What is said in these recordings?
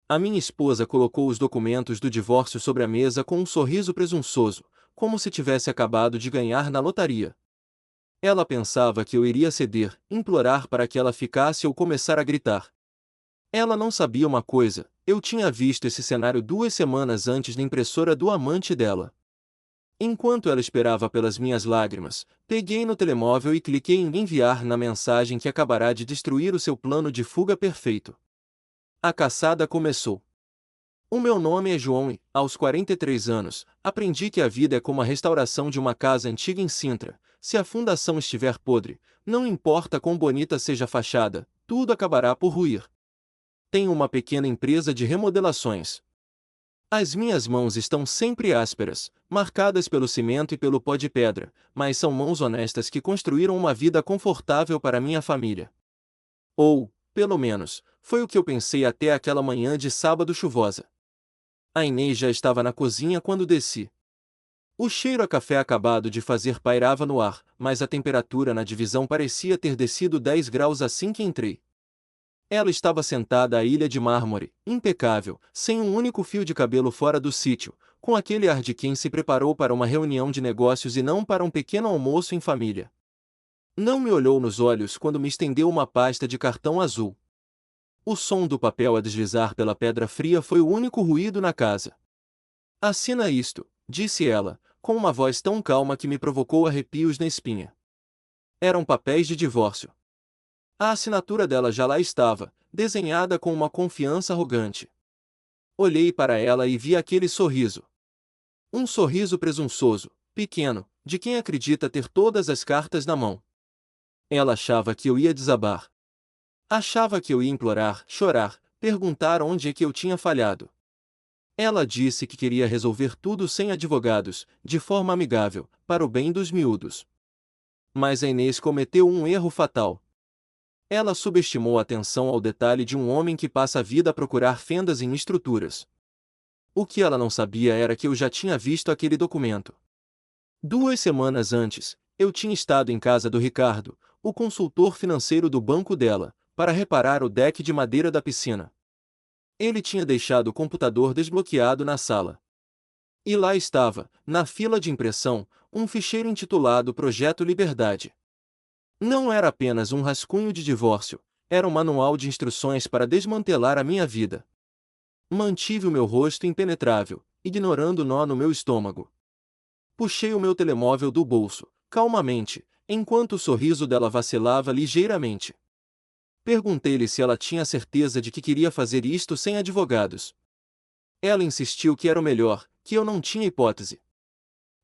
A minha esposa colocou os documentos do divórcio sobre a mesa com um sorriso presunçoso, como se tivesse acabado de ganhar na lotaria. Ela pensava que eu iria ceder, implorar para que ela ficasse ou começar a gritar. Ela não sabia uma coisa: eu tinha visto esse cenário 2 semanas antes na impressora do amante dela. Enquanto ela esperava pelas minhas lágrimas, peguei no telemóvel e cliquei em enviar na mensagem que acabará de destruir o seu plano de fuga perfeito. A caçada começou. O meu nome é João e, aos 43 anos, aprendi que a vida é como a restauração de uma casa antiga em Sintra. Se a fundação estiver podre, não importa quão bonita seja a fachada, tudo acabará por ruir. Tenho uma pequena empresa de remodelações. As minhas mãos estão sempre ásperas, marcadas pelo cimento e pelo pó de pedra, mas são mãos honestas que construíram uma vida confortável para minha família. Ou, pelo menos, foi o que eu pensei até aquela manhã de sábado chuvosa. A Inês já estava na cozinha quando desci. O cheiro a café acabado de fazer pairava no ar, mas a temperatura na divisão parecia ter descido 10 graus assim que entrei. Ela estava sentada à ilha de mármore, impecável, sem um único fio de cabelo fora do sítio, com aquele ar de quem se preparou para uma reunião de negócios e não para um pequeno almoço em família. Não me olhou nos olhos quando me estendeu uma pasta de cartão azul. O som do papel a deslizar pela pedra fria foi o único ruído na casa. Assina isto, disse ela, com uma voz tão calma que me provocou arrepios na espinha. Eram papéis de divórcio. A assinatura dela já lá estava, desenhada com uma confiança arrogante. Olhei para ela e vi aquele sorriso. Um sorriso presunçoso, pequeno, de quem acredita ter todas as cartas na mão. Ela achava que eu ia desabar. Achava que eu ia implorar, chorar, perguntar onde é que eu tinha falhado. Ela disse que queria resolver tudo sem advogados, de forma amigável, para o bem dos miúdos. Mas a Inês cometeu um erro fatal. Ela subestimou a atenção ao detalhe de um homem que passa a vida a procurar fendas em estruturas. O que ela não sabia era que eu já tinha visto aquele documento. 2 semanas antes, eu tinha estado em casa do Ricardo, o consultor financeiro do banco dela, para reparar o deck de madeira da piscina. Ele tinha deixado o computador desbloqueado na sala. E lá estava, na fila de impressão, um ficheiro intitulado Projeto Liberdade. Não era apenas um rascunho de divórcio, era um manual de instruções para desmantelar a minha vida. Mantive o meu rosto impenetrável, ignorando o nó no meu estômago. Puxei o meu telemóvel do bolso, calmamente, enquanto o sorriso dela vacilava ligeiramente. Perguntei-lhe se ela tinha certeza de que queria fazer isto sem advogados. Ela insistiu que era o melhor, que eu não tinha hipótese.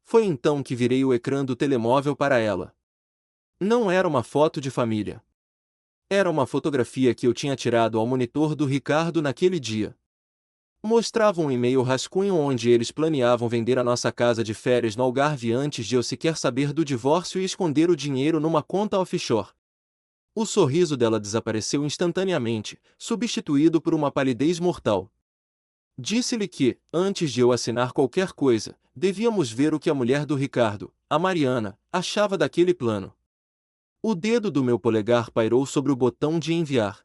Foi então que virei o ecrã do telemóvel para ela. Não era uma foto de família. Era uma fotografia que eu tinha tirado ao monitor do Ricardo naquele dia. Mostrava um e-mail rascunho onde eles planeavam vender a nossa casa de férias no Algarve antes de eu sequer saber do divórcio e esconder o dinheiro numa conta offshore. O sorriso dela desapareceu instantaneamente, substituído por uma palidez mortal. Disse-lhe que, antes de eu assinar qualquer coisa, devíamos ver o que a mulher do Ricardo, a Mariana, achava daquele plano. O dedo do meu polegar pairou sobre o botão de enviar.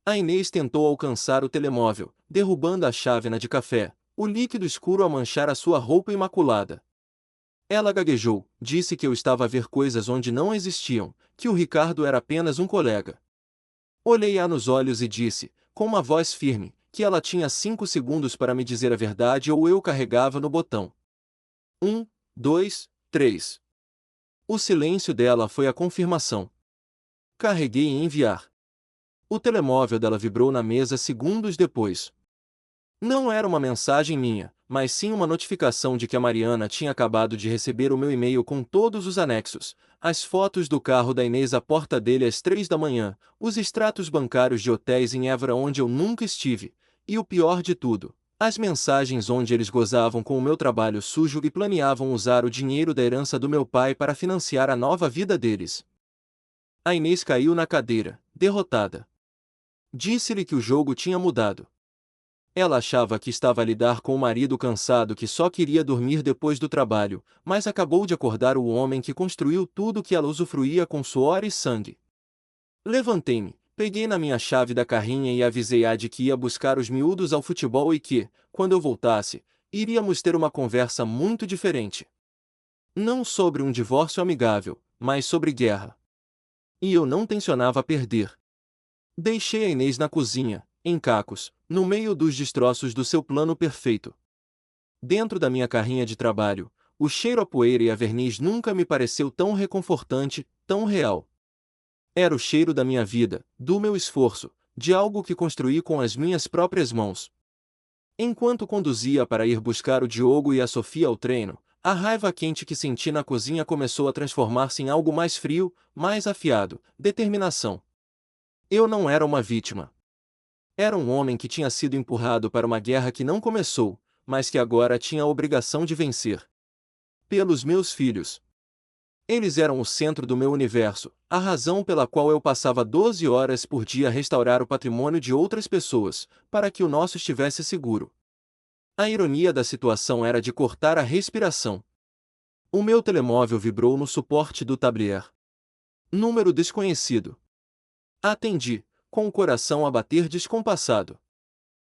A Inês tentou alcançar o telemóvel, derrubando a chávena de café, o líquido escuro a manchar a sua roupa imaculada. Ela gaguejou, disse que eu estava a ver coisas onde não existiam, que o Ricardo era apenas um colega. Olhei-a nos olhos e disse, com uma voz firme, que ela tinha 5 segundos para me dizer a verdade ou eu carregava no botão. 1, 2, 3. O silêncio dela foi a confirmação. Carreguei em enviar. O telemóvel dela vibrou na mesa segundos depois. Não era uma mensagem minha, mas sim uma notificação de que a Mariana tinha acabado de receber o meu e-mail com todos os anexos, as fotos do carro da Inês à porta dele às 3 da manhã, os extratos bancários de hotéis em Évora onde eu nunca estive, e o pior de tudo, as mensagens onde eles gozavam com o meu trabalho sujo e planeavam usar o dinheiro da herança do meu pai para financiar a nova vida deles. A Inês caiu na cadeira, derrotada. Disse-lhe que o jogo tinha mudado. Ela achava que estava a lidar com um marido cansado que só queria dormir depois do trabalho, mas acabou de acordar o homem que construiu tudo que ela usufruía com suor e sangue. Levantei-me, Peguei na minha chave da carrinha e avisei a de que ia buscar os miúdos ao futebol e que, quando eu voltasse, iríamos ter uma conversa muito diferente. Não sobre um divórcio amigável, mas sobre guerra. E eu não tencionava perder. Deixei a Inês na cozinha, em cacos, no meio dos destroços do seu plano perfeito. Dentro da minha carrinha de trabalho, o cheiro a poeira e a verniz nunca me pareceu tão reconfortante, tão real. Era o cheiro da minha vida, do meu esforço, de algo que construí com as minhas próprias mãos. Enquanto conduzia para ir buscar o Diogo e a Sofia ao treino, a raiva quente que senti na cozinha começou a transformar-se em algo mais frio, mais afiado, determinação. Eu não era uma vítima. Era um homem que tinha sido empurrado para uma guerra que não começou, mas que agora tinha a obrigação de vencer. Pelos meus filhos. Eles eram o centro do meu universo, a razão pela qual eu passava 12 horas por dia a restaurar o patrimônio de outras pessoas, para que o nosso estivesse seguro. A ironia da situação era de cortar a respiração. O meu telemóvel vibrou no suporte do tablier. Número desconhecido. Atendi, com o coração a bater descompassado.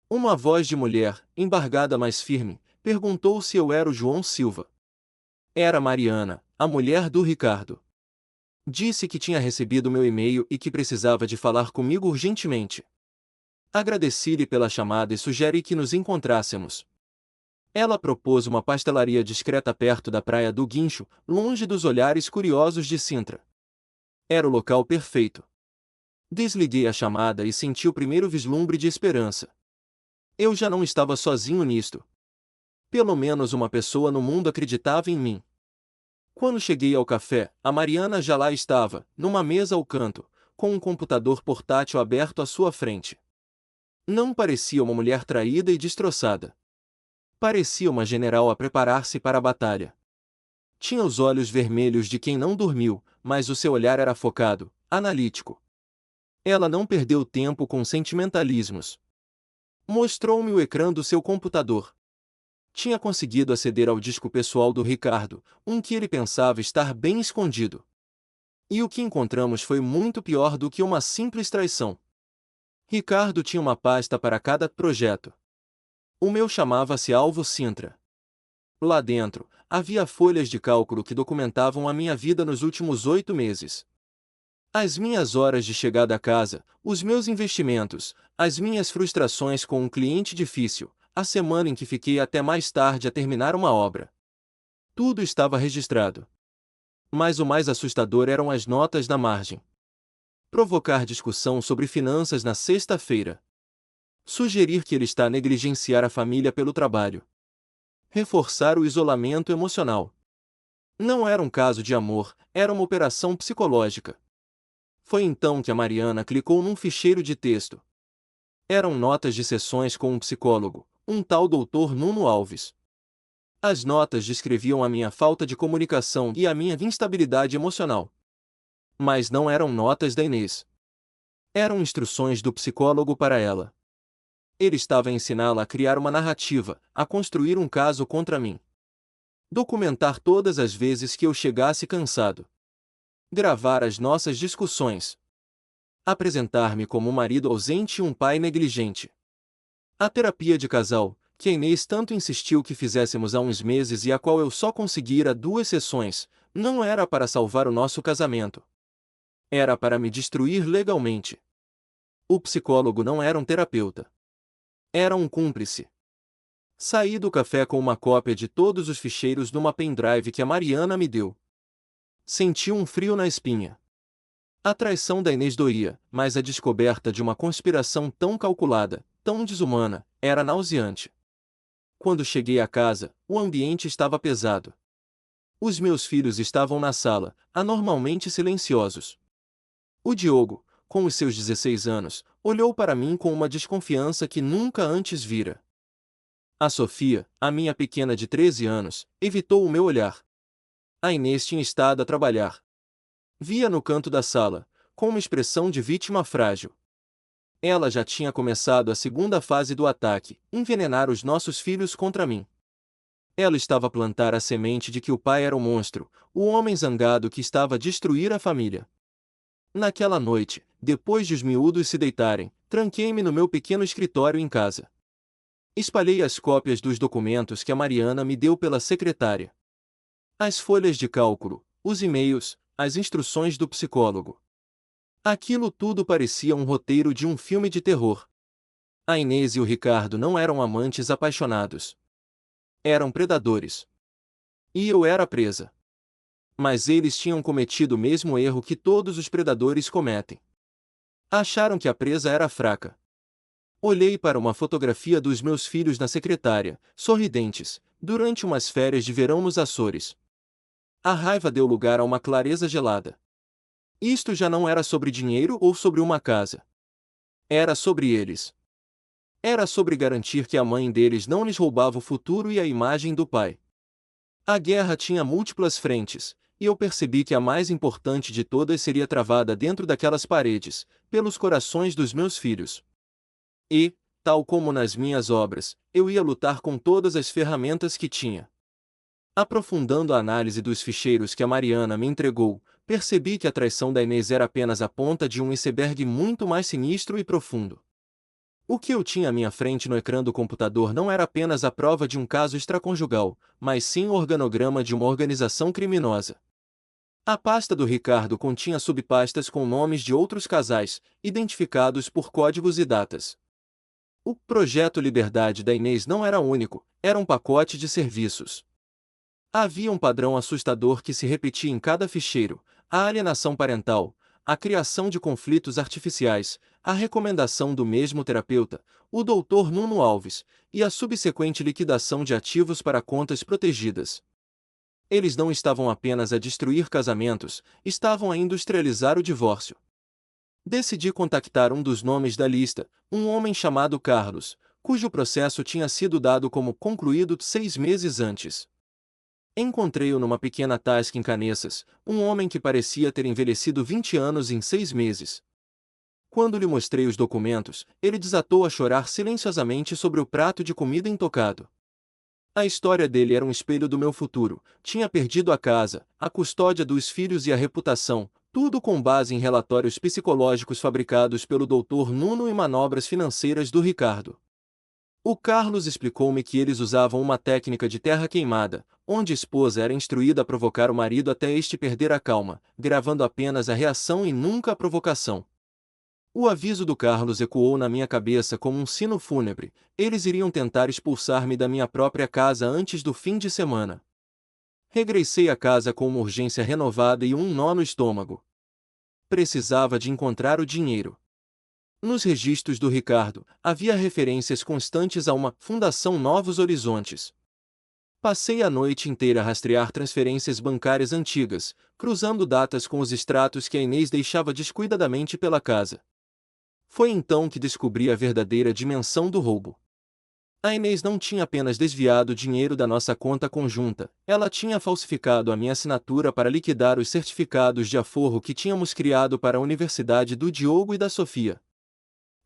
Uma voz de mulher, embargada mas firme, perguntou se eu era o João Silva. Era Mariana, a mulher do Ricardo. Disse que tinha recebido meu e-mail e que precisava de falar comigo urgentemente. Agradeci-lhe pela chamada e sugeri que nos encontrássemos. Ela propôs uma pastelaria discreta perto da Praia do Guincho, longe dos olhares curiosos de Sintra. Era o local perfeito. Desliguei a chamada e senti o primeiro vislumbre de esperança. Eu já não estava sozinho nisto. Pelo menos uma pessoa no mundo acreditava em mim. Quando cheguei ao café, a Mariana já lá estava, numa mesa ao canto, com um computador portátil aberto à sua frente. Não parecia uma mulher traída e destroçada. Parecia uma general a preparar-se para a batalha. Tinha os olhos vermelhos de quem não dormiu, mas o seu olhar era focado, analítico. Ela não perdeu tempo com sentimentalismos. Mostrou-me o ecrã do seu computador. Tinha conseguido aceder ao disco pessoal do Ricardo, um que ele pensava estar bem escondido. E o que encontramos foi muito pior do que uma simples traição. Ricardo tinha uma pasta para cada projeto. O meu chamava-se Alvo Sintra. Lá dentro, havia folhas de cálculo que documentavam a minha vida nos últimos 8 meses. As minhas horas de chegada a casa, os meus investimentos, as minhas frustrações com um cliente difícil, a semana em que fiquei até mais tarde a terminar uma obra. Tudo estava registrado. Mas o mais assustador eram as notas da margem. Provocar discussão sobre finanças na sexta-feira. Sugerir que ele está a negligenciar a família pelo trabalho. Reforçar o isolamento emocional. Não era um caso de amor, era uma operação psicológica. Foi então que a Mariana clicou num ficheiro de texto. Eram notas de sessões com um psicólogo, um tal Dr. Nuno Alves. As notas descreviam a minha falta de comunicação e a minha instabilidade emocional. Mas não eram notas da Inês. Eram instruções do psicólogo para ela. Ele estava a ensiná-la a criar uma narrativa, a construir um caso contra mim. Documentar todas as vezes que eu chegasse cansado. Gravar as nossas discussões. Apresentar-me como um marido ausente e um pai negligente. A terapia de casal, que a Inês tanto insistiu que fizéssemos há uns meses e a qual eu só conseguira 2 sessões, não era para salvar o nosso casamento. Era para me destruir legalmente. O psicólogo não era um terapeuta. Era um cúmplice. Saí do café com uma cópia de todos os ficheiros numa pendrive que a Mariana me deu. Senti um frio na espinha. A traição da Inês doía, mas a descoberta de uma conspiração tão calculada, tão desumana, era nauseante. Quando cheguei a casa, o ambiente estava pesado. Os meus filhos estavam na sala, anormalmente silenciosos. O Diogo, com os seus 16 anos, olhou para mim com uma desconfiança que nunca antes vira. A Sofia, a minha pequena de 13 anos, evitou o meu olhar. A Inês tinha estado a trabalhar. Via no canto da sala, com uma expressão de vítima frágil. Ela já tinha começado a segunda fase do ataque, envenenar os nossos filhos contra mim. Ela estava a plantar a semente de que o pai era o monstro, o homem zangado que estava a destruir a família. Naquela noite, depois de os miúdos se deitarem, tranquei-me no meu pequeno escritório em casa. Espalhei as cópias dos documentos que a Mariana me deu pela secretária. As folhas de cálculo, os e-mails, as instruções do psicólogo. Aquilo tudo parecia um roteiro de um filme de terror. A Inês e o Ricardo não eram amantes apaixonados. Eram predadores. E eu era presa. Mas eles tinham cometido o mesmo erro que todos os predadores cometem. Acharam que a presa era fraca. Olhei para uma fotografia dos meus filhos na secretária, sorridentes, durante umas férias de verão nos Açores. A raiva deu lugar a uma clareza gelada. Isto já não era sobre dinheiro ou sobre uma casa. Era sobre eles. Era sobre garantir que a mãe deles não lhes roubava o futuro e a imagem do pai. A guerra tinha múltiplas frentes, e eu percebi que a mais importante de todas seria travada dentro daquelas paredes, pelos corações dos meus filhos. E, tal como nas minhas obras, eu ia lutar com todas as ferramentas que tinha. Aprofundando a análise dos ficheiros que a Mariana me entregou, percebi que a traição da Inês era apenas a ponta de um iceberg muito mais sinistro e profundo. O que eu tinha à minha frente no ecrã do computador não era apenas a prova de um caso extraconjugal, mas sim o organograma de uma organização criminosa. A pasta do Ricardo continha subpastas com nomes de outros casais, identificados por códigos e datas. O projeto Liberdade da Inês não era único, era um pacote de serviços. Havia um padrão assustador que se repetia em cada ficheiro: a alienação parental, a criação de conflitos artificiais, a recomendação do mesmo terapeuta, o Dr. Nuno Alves, e a subsequente liquidação de ativos para contas protegidas. Eles não estavam apenas a destruir casamentos, estavam a industrializar o divórcio. Decidi contactar um dos nomes da lista, um homem chamado Carlos, cujo processo tinha sido dado como concluído 6 meses antes. Encontrei-o numa pequena tasca em Caneças, um homem que parecia ter envelhecido 20 anos em 6 meses. Quando lhe mostrei os documentos, ele desatou a chorar silenciosamente sobre o prato de comida intocado. A história dele era um espelho do meu futuro. Tinha perdido a casa, a custódia dos filhos e a reputação, tudo com base em relatórios psicológicos fabricados pelo Dr. Nuno e manobras financeiras do Ricardo. O Carlos explicou-me que eles usavam uma técnica de terra queimada, onde a esposa era instruída a provocar o marido até este perder a calma, gravando apenas a reação e nunca a provocação. O aviso do Carlos ecoou na minha cabeça como um sino fúnebre: eles iriam tentar expulsar-me da minha própria casa antes do fim de semana. Regressei à casa com uma urgência renovada e um nó no estômago. Precisava de encontrar o dinheiro. Nos registros do Ricardo, havia referências constantes a uma Fundação Novos Horizontes. Passei a noite inteira a rastrear transferências bancárias antigas, cruzando datas com os extratos que a Inês deixava descuidadamente pela casa. Foi então que descobri a verdadeira dimensão do roubo. A Inês não tinha apenas desviado dinheiro da nossa conta conjunta, ela tinha falsificado a minha assinatura para liquidar os certificados de aforro que tínhamos criado para a Universidade do Diogo e da Sofia.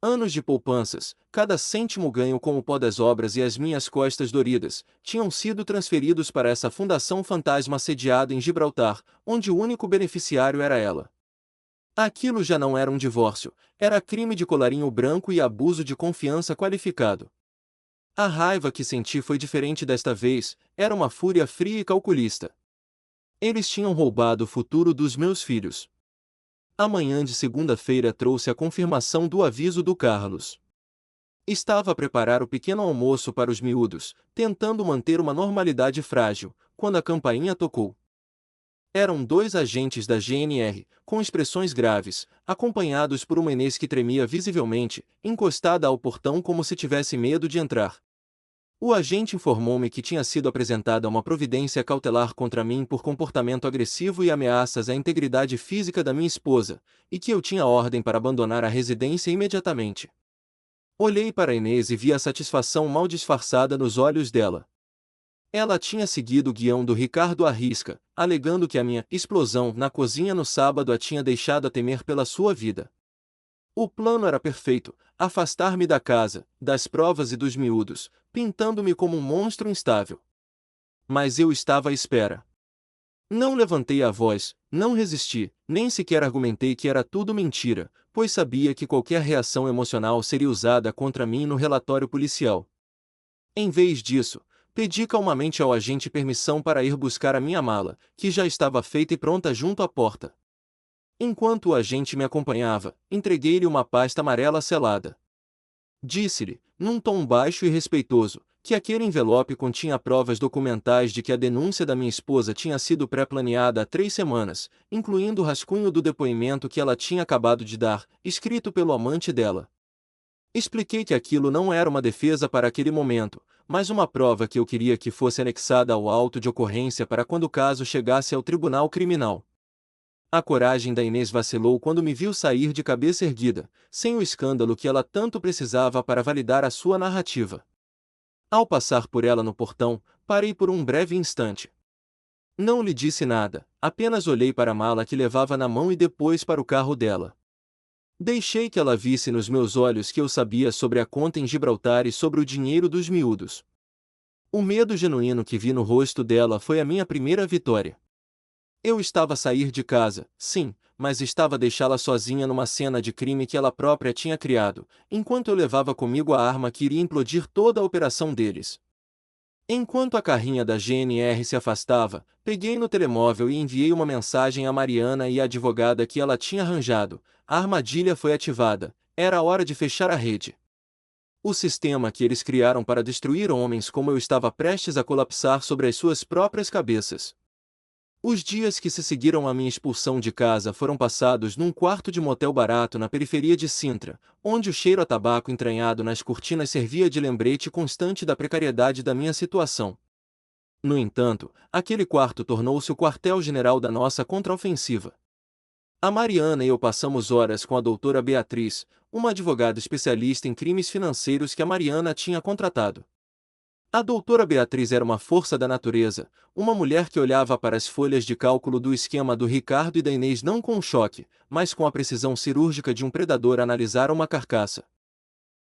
Anos de poupanças, cada cêntimo ganho com o pó das obras e as minhas costas doridas, tinham sido transferidos para essa fundação fantasma sediada em Gibraltar, onde o único beneficiário era ela. Aquilo já não era um divórcio, era crime de colarinho branco e abuso de confiança qualificado. A raiva que senti foi diferente desta vez, era uma fúria fria e calculista. Eles tinham roubado o futuro dos meus filhos. A manhã de segunda-feira trouxe a confirmação do aviso do Carlos. Estava a preparar o pequeno almoço para os miúdos, tentando manter uma normalidade frágil, quando a campainha tocou. Eram 2 agentes da GNR, com expressões graves, acompanhados por uma Inês que tremia visivelmente, encostada ao portão como se tivesse medo de entrar. O agente informou-me que tinha sido apresentada uma providência cautelar contra mim por comportamento agressivo e ameaças à integridade física da minha esposa, e que eu tinha ordem para abandonar a residência imediatamente. Olhei para Inês e vi a satisfação mal disfarçada nos olhos dela. Ela tinha seguido o guião do Ricardo à risca, alegando que a minha explosão na cozinha no sábado a tinha deixado a temer pela sua vida. O plano era perfeito: afastar-me da casa, das provas e dos miúdos, pintando-me como um monstro instável. Mas eu estava à espera. Não levantei a voz, não resisti, nem sequer argumentei que era tudo mentira, pois sabia que qualquer reação emocional seria usada contra mim no relatório policial. Em vez disso, pedi calmamente ao agente permissão para ir buscar a minha mala, que já estava feita e pronta junto à porta. Enquanto o agente me acompanhava, entreguei-lhe uma pasta amarela selada. Disse-lhe, num tom baixo e respeitoso, que aquele envelope continha provas documentais de que a denúncia da minha esposa tinha sido pré-planeada há 3 semanas, incluindo o rascunho do depoimento que ela tinha acabado de dar, escrito pelo amante dela. Expliquei que aquilo não era uma defesa para aquele momento, mas uma prova que eu queria que fosse anexada ao auto de ocorrência para quando o caso chegasse ao tribunal criminal. A coragem da Inês vacilou quando me viu sair de cabeça erguida, sem o escândalo que ela tanto precisava para validar a sua narrativa. Ao passar por ela no portão, parei por um breve instante. Não lhe disse nada, apenas olhei para a mala que levava na mão e depois para o carro dela. Deixei que ela visse nos meus olhos que eu sabia sobre a conta em Gibraltar e sobre o dinheiro dos miúdos. O medo genuíno que vi no rosto dela foi a minha primeira vitória. Eu estava a sair de casa, sim, mas estava a deixá-la sozinha numa cena de crime que ela própria tinha criado, enquanto eu levava comigo a arma que iria implodir toda a operação deles. Enquanto a carrinha da GNR se afastava, peguei no telemóvel e enviei uma mensagem a Mariana e à advogada que ela tinha arranjado. A armadilha foi ativada, era hora de fechar a rede. O sistema que eles criaram para destruir homens como eu estava prestes a colapsar sobre as suas próprias cabeças. Os dias que se seguiram à minha expulsão de casa foram passados num quarto de motel barato na periferia de Sintra, onde o cheiro a tabaco entranhado nas cortinas servia de lembrete constante da precariedade da minha situação. No entanto, aquele quarto tornou-se o quartel-general da nossa contraofensiva. A Mariana e eu passamos horas com a doutora Beatriz, uma advogada especialista em crimes financeiros que a Mariana tinha contratado. A doutora Beatriz era uma força da natureza, uma mulher que olhava para as folhas de cálculo do esquema do Ricardo e da Inês não com choque, mas com a precisão cirúrgica de um predador a analisar uma carcaça.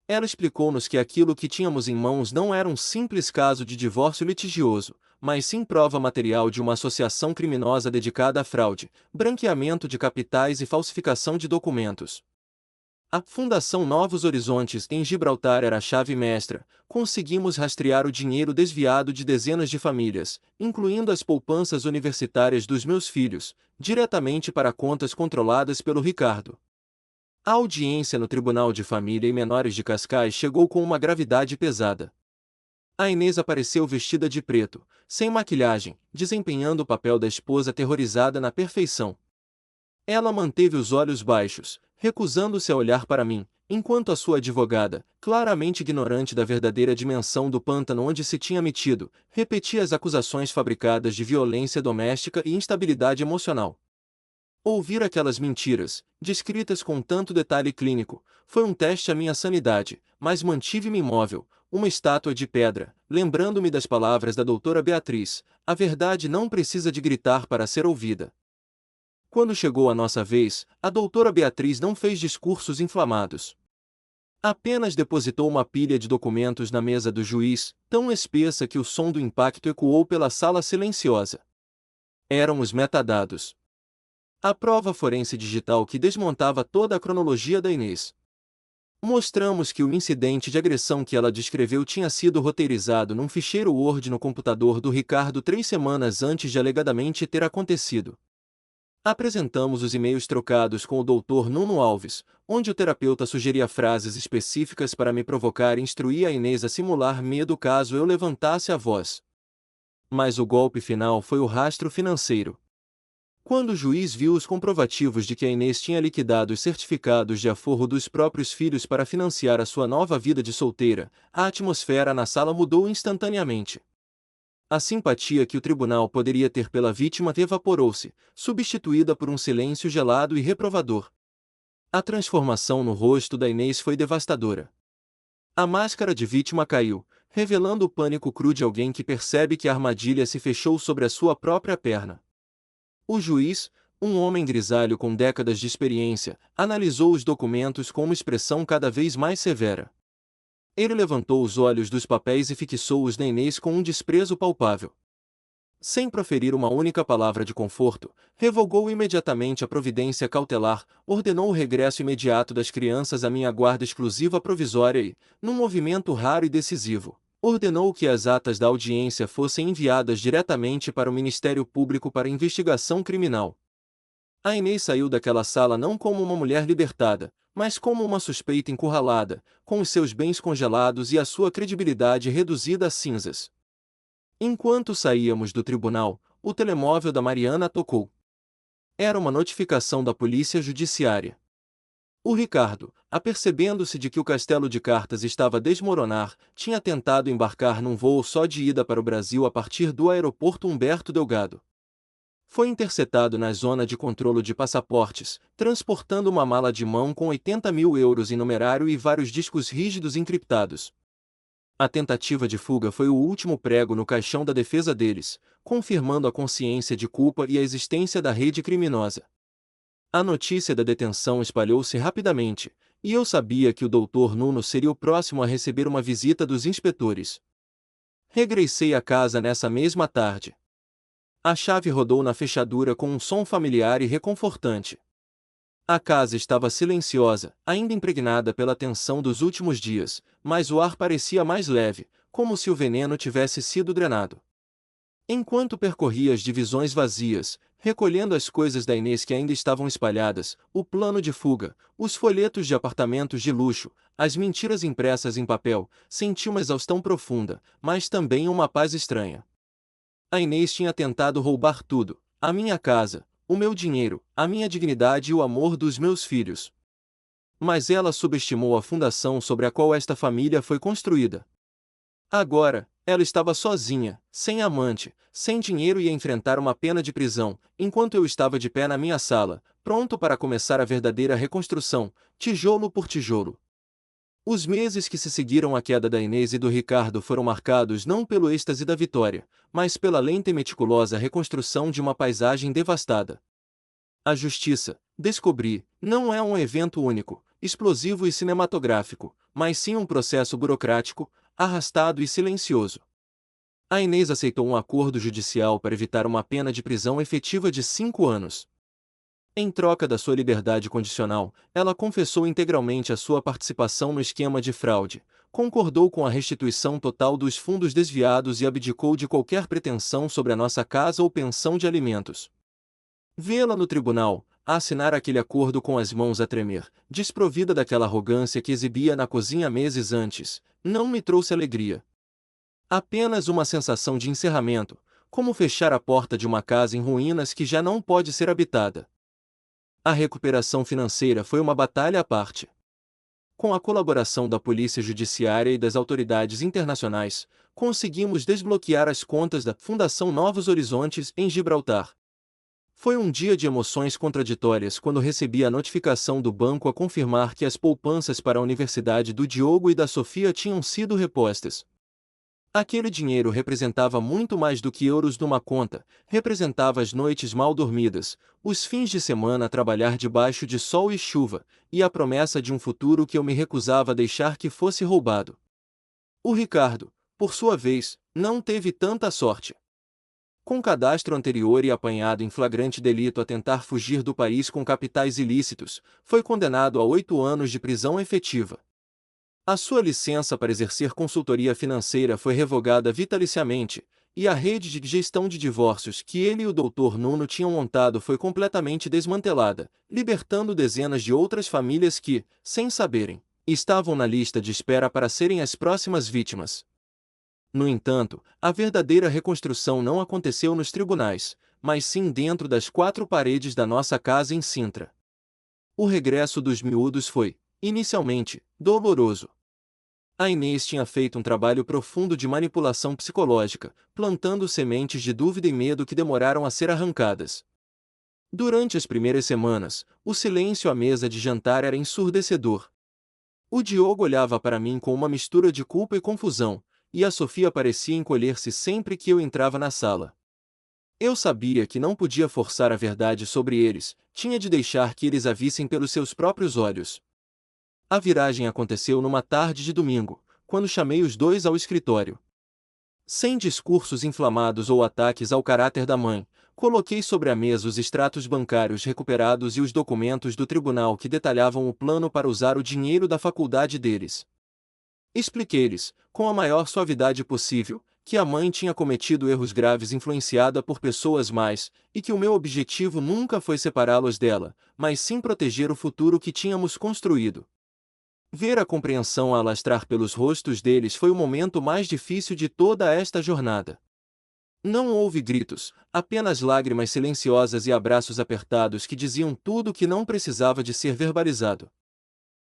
Ela explicou-nos que aquilo que tínhamos em mãos não era um simples caso de divórcio litigioso, mas sim prova material de uma associação criminosa dedicada à fraude, branqueamento de capitais e falsificação de documentos. A Fundação Novos Horizontes em Gibraltar era a chave mestra. Conseguimos rastrear o dinheiro desviado de dezenas de famílias, incluindo as poupanças universitárias dos meus filhos, diretamente para contas controladas pelo Ricardo. A audiência no Tribunal de Família e Menores de Cascais chegou com uma gravidade pesada. A Inês apareceu vestida de preto, sem maquilhagem, desempenhando o papel da esposa aterrorizada na perfeição. Ela manteve os olhos baixos, recusando-se a olhar para mim, enquanto a sua advogada, claramente ignorante da verdadeira dimensão do pântano onde se tinha metido, repetia as acusações fabricadas de violência doméstica e instabilidade emocional. Ouvir aquelas mentiras, descritas com tanto detalhe clínico, foi um teste à minha sanidade, mas mantive-me imóvel, uma estátua de pedra, lembrando-me das palavras da doutora Beatriz: a verdade não precisa de gritar para ser ouvida. Quando chegou a nossa vez, a doutora Beatriz não fez discursos inflamados. Apenas depositou uma pilha de documentos na mesa do juiz, tão espessa que o som do impacto ecoou pela sala silenciosa. Eram os metadados. A prova forense digital que desmontava toda a cronologia da Inês. Mostramos que o incidente de agressão que ela descreveu tinha sido roteirizado num ficheiro Word no computador do Ricardo 3 semanas antes de alegadamente ter acontecido. Apresentamos os e-mails trocados com o Dr. Nuno Alves, onde o terapeuta sugeria frases específicas para me provocar e instruir a Inês a simular medo caso eu levantasse a voz. Mas o golpe final foi o rastro financeiro. Quando o juiz viu os comprovativos de que a Inês tinha liquidado os certificados de aforro dos próprios filhos para financiar a sua nova vida de solteira, a atmosfera na sala mudou instantaneamente. A simpatia que o tribunal poderia ter pela vítima evaporou-se, substituída por um silêncio gelado e reprovador. A transformação no rosto da Inês foi devastadora. A máscara de vítima caiu, revelando o pânico cru de alguém que percebe que a armadilha se fechou sobre a sua própria perna. O juiz, um homem grisalho com décadas de experiência, analisou os documentos com uma expressão cada vez mais severa. Ele levantou os olhos dos papéis e fixou-os na Inês com um desprezo palpável. Sem proferir uma única palavra de conforto, revogou imediatamente a providência cautelar, ordenou o regresso imediato das crianças à minha guarda exclusiva provisória e, num movimento raro e decisivo, ordenou que as atas da audiência fossem enviadas diretamente para o Ministério Público para investigação criminal. A Inês saiu daquela sala não como uma mulher libertada, mas como uma suspeita encurralada, com os seus bens congelados e a sua credibilidade reduzida a cinzas. Enquanto saíamos do tribunal, o telemóvel da Mariana tocou. Era uma notificação da Polícia Judiciária. O Ricardo, apercebendo-se de que o castelo de cartas estava a desmoronar, tinha tentado embarcar num voo só de ida para o Brasil a partir do aeroporto Humberto Delgado. Foi interceptado na zona de controlo de passaportes, transportando uma mala de mão com 80.000 euros em numerário e vários discos rígidos encriptados. A tentativa de fuga foi o último prego no caixão da defesa deles, confirmando a consciência de culpa e a existência da rede criminosa. A notícia da detenção espalhou-se rapidamente, e eu sabia que o Dr. Nuno seria o próximo a receber uma visita dos inspetores. Regressei à casa nessa mesma tarde. A chave rodou na fechadura com um som familiar e reconfortante. A casa estava silenciosa, ainda impregnada pela tensão dos últimos dias, mas o ar parecia mais leve, como se o veneno tivesse sido drenado. Enquanto percorria as divisões vazias, recolhendo as coisas da Inês que ainda estavam espalhadas, o plano de fuga, os folhetos de apartamentos de luxo, as mentiras impressas em papel, senti uma exaustão profunda, mas também uma paz estranha. A Inês tinha tentado roubar tudo, a minha casa, o meu dinheiro, a minha dignidade e o amor dos meus filhos. Mas ela subestimou a fundação sobre a qual esta família foi construída. Agora, ela estava sozinha, sem amante, sem dinheiro e ia enfrentar uma pena de prisão, enquanto eu estava de pé na minha sala, pronto para começar a verdadeira reconstrução, tijolo por tijolo. Os meses que se seguiram à queda da Inês e do Ricardo foram marcados não pelo êxtase da vitória, mas pela lenta e meticulosa reconstrução de uma paisagem devastada. A justiça, descobri, não é um evento único, explosivo e cinematográfico, mas sim um processo burocrático, arrastado e silencioso. A Inês aceitou um acordo judicial para evitar uma pena de prisão efetiva de 5 anos. Em troca da sua liberdade condicional, ela confessou integralmente a sua participação no esquema de fraude, concordou com a restituição total dos fundos desviados e abdicou de qualquer pretensão sobre a nossa casa ou pensão de alimentos. Vê-la no tribunal, a assinar aquele acordo com as mãos a tremer, desprovida daquela arrogância que exibia na cozinha meses antes, não me trouxe alegria. Apenas uma sensação de encerramento, como fechar a porta de uma casa em ruínas que já não pode ser habitada. A recuperação financeira foi uma batalha à parte. Com a colaboração da Polícia Judiciária e das autoridades internacionais, conseguimos desbloquear as contas da Fundação Novos Horizontes em Gibraltar. Foi um dia de emoções contraditórias quando recebi a notificação do banco a confirmar que as poupanças para a Universidade do Diogo e da Sofia tinham sido repostas. Aquele dinheiro representava muito mais do que euros numa conta, representava as noites mal dormidas, os fins de semana a trabalhar debaixo de sol e chuva, e a promessa de um futuro que eu me recusava a deixar que fosse roubado. O Ricardo, por sua vez, não teve tanta sorte. Com cadastro anterior e apanhado em flagrante delito a tentar fugir do país com capitais ilícitos, foi condenado a 8 anos de prisão efetiva. A sua licença para exercer consultoria financeira foi revogada vitaliciamente, e a rede de gestão de divórcios que ele e o Dr. Nuno tinham montado foi completamente desmantelada, libertando dezenas de outras famílias que, sem saberem, estavam na lista de espera para serem as próximas vítimas. No entanto, a verdadeira reconstrução não aconteceu nos tribunais, mas sim dentro das 4 paredes da nossa casa em Sintra. O regresso dos miúdos foi, inicialmente, doloroso. A Inês tinha feito um trabalho profundo de manipulação psicológica, plantando sementes de dúvida e medo que demoraram a ser arrancadas. Durante as primeiras semanas, o silêncio à mesa de jantar era ensurdecedor. O Diogo olhava para mim com uma mistura de culpa e confusão, e a Sofia parecia encolher-se sempre que eu entrava na sala. Eu sabia que não podia forçar a verdade sobre eles, tinha de deixar que eles a vissem pelos seus próprios olhos. A viragem aconteceu numa tarde de domingo, quando chamei os dois ao escritório. Sem discursos inflamados ou ataques ao caráter da mãe, coloquei sobre a mesa os extratos bancários recuperados e os documentos do tribunal que detalhavam o plano para usar o dinheiro da faculdade deles. Expliquei-lhes, com a maior suavidade possível, que a mãe tinha cometido erros graves influenciada por pessoas más, e que o meu objetivo nunca foi separá-los dela, mas sim proteger o futuro que tínhamos construído. Ver a compreensão alastrar pelos rostos deles foi o momento mais difícil de toda esta jornada. Não houve gritos, apenas lágrimas silenciosas e abraços apertados que diziam tudo o que não precisava de ser verbalizado.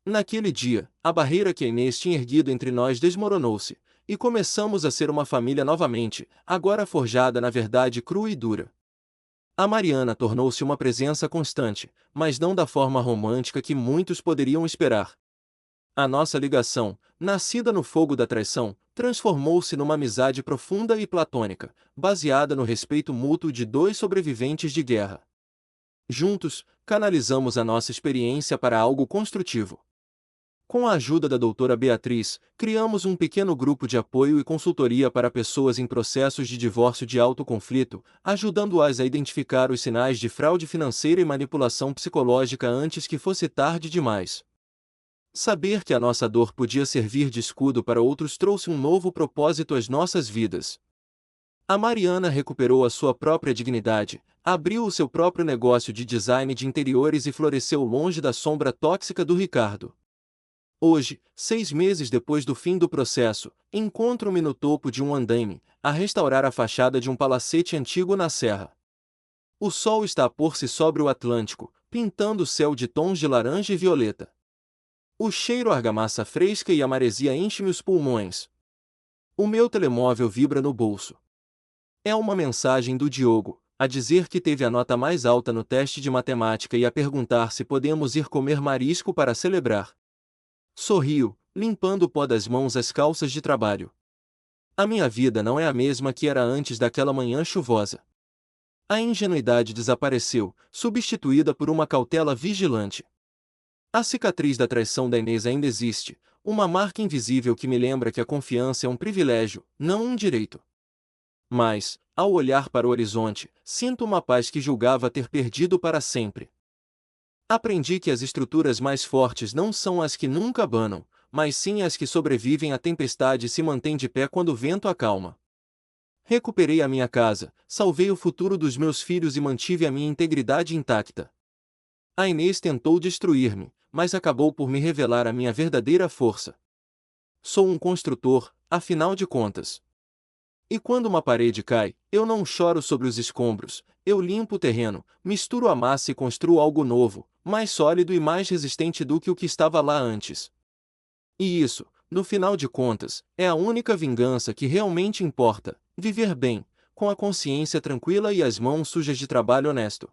Naquele dia, a barreira que a Inês tinha erguido entre nós desmoronou-se, e começamos a ser uma família novamente, agora forjada na verdade crua e dura. A Mariana tornou-se uma presença constante, mas não da forma romântica que muitos poderiam esperar. A nossa ligação, nascida no fogo da traição, transformou-se numa amizade profunda e platônica, baseada no respeito mútuo de dois sobreviventes de guerra. Juntos, canalizamos a nossa experiência para algo construtivo. Com a ajuda da doutora Beatriz, criamos um pequeno grupo de apoio e consultoria para pessoas em processos de divórcio de alto conflito, ajudando-as a identificar os sinais de fraude financeira e manipulação psicológica antes que fosse tarde demais. Saber que a nossa dor podia servir de escudo para outros trouxe um novo propósito às nossas vidas. A Mariana recuperou a sua própria dignidade, abriu o seu próprio negócio de design de interiores e floresceu longe da sombra tóxica do Ricardo. Hoje, 6 meses depois do fim do processo, encontro-me no topo de um andaime, a restaurar a fachada de um palacete antigo na serra. O sol está a pôr-se sobre o Atlântico, pintando o céu de tons de laranja e violeta. O cheiro a argamassa fresca e a maresia enche-me os pulmões. O meu telemóvel vibra no bolso. É uma mensagem do Diogo, a dizer que teve a nota mais alta no teste de matemática e a perguntar se podemos ir comer marisco para celebrar. Sorrio, limpando o pó das mãos às calças de trabalho. A minha vida não é a mesma que era antes daquela manhã chuvosa. A ingenuidade desapareceu, substituída por uma cautela vigilante. A cicatriz da traição da Inês ainda existe, uma marca invisível que me lembra que a confiança é um privilégio, não um direito. Mas, ao olhar para o horizonte, sinto uma paz que julgava ter perdido para sempre. Aprendi que as estruturas mais fortes não são as que nunca abanam, mas sim as que sobrevivem à tempestade e se mantêm de pé quando o vento acalma. Recuperei a minha casa, salvei o futuro dos meus filhos e mantive a minha integridade intacta. A Inês tentou destruir-me, mas acabou por me revelar a minha verdadeira força. Sou um construtor, afinal de contas. E quando uma parede cai, eu não choro sobre os escombros, eu limpo o terreno, misturo a massa e construo algo novo, mais sólido e mais resistente do que o que estava lá antes. E isso, no final de contas, é a única vingança que realmente importa: viver bem, com a consciência tranquila e as mãos sujas de trabalho honesto.